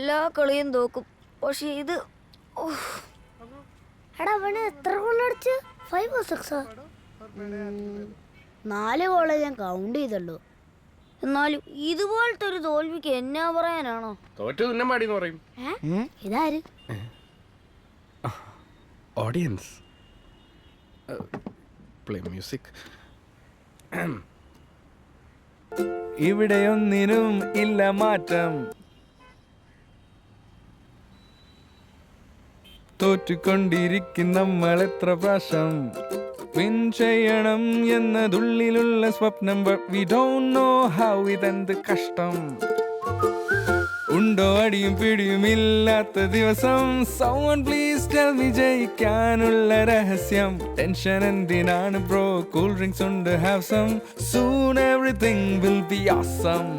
എല്ലാ കളിയും തോക്കും. പക്ഷെ ഇത് എടാ അവന് എത്ര ഗോളടിച്ച്? 5 or 6? 4 ഗോളെ ഞാൻ കൗണ്ട് ചെയ്തല്ലോ. എന്നാലും ഇതുപോലത്തെ ഒരു തോൽവിക്ക് എന്നാ പറയാനാണോ? തോറ്റു തുന്നമാടി എന്ന് പറയും. ഇതാര്? Audience play music. ഇവിടെയൊന്നിനും ഇല്ല മാറ്റം, തോറ്റുകൊണ്ടിരിക്കും നമ്മൾ എത്ര പ്രാവശ്യം. വിൻ ചെയ്യണം എന്നതുള്ളിലുള്ള സ്വപ്നം, but we don't know how. ഇതെന്ത് കഷ്ടം. ഉണ്ടോ അടിയും പിടിയും ഇല്ലാത്ത ദിവസം. someone please tell me ജയിക്കാനുള്ള രഹസ്യം. ടെൻഷൻ എന്തിനാണ് ബ്രോ, കൂൾ ഡ്രിങ്ക്സ് ഉണ്ട്, have some. soon everything will be awesome.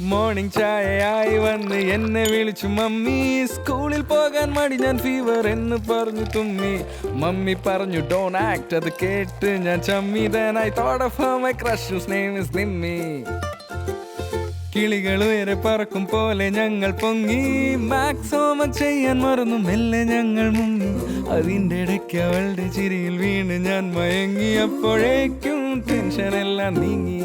Morning ചായയായി വന്ന് എന്നെ വിളിച്ചു മമ്മി. സ്കൂളിൽ പോകാൻ മടി, ഞാൻ ഫീവർ എന്ന് പറഞ്ഞു തുമ്മി. മമ്മി പറഞ്ഞു ഡോണ്ട് ആക്ട്, അത് കേട്ട് ഞാൻ ചമ്മി. then I thought of her, my crush whose name is Nimmi. കിളികൾ വരെ പറക്കും പോലെ ഞങ്ങൾ പൊങ്ങി. മാക്സ് ഹോംവർക്ക് ചെയ്യാൻ മറന്നു, മെല്ലെ ഞങ്ങൾ മുങ്ങി. അതിൻ്റെ ഇടയ്ക്ക് അവളുടെ ചിരിയിൽ വീണ് ഞാൻ മയങ്ങി. അപ്പോഴേക്കും ടെൻഷൻ എല്ലാം നീങ്ങി.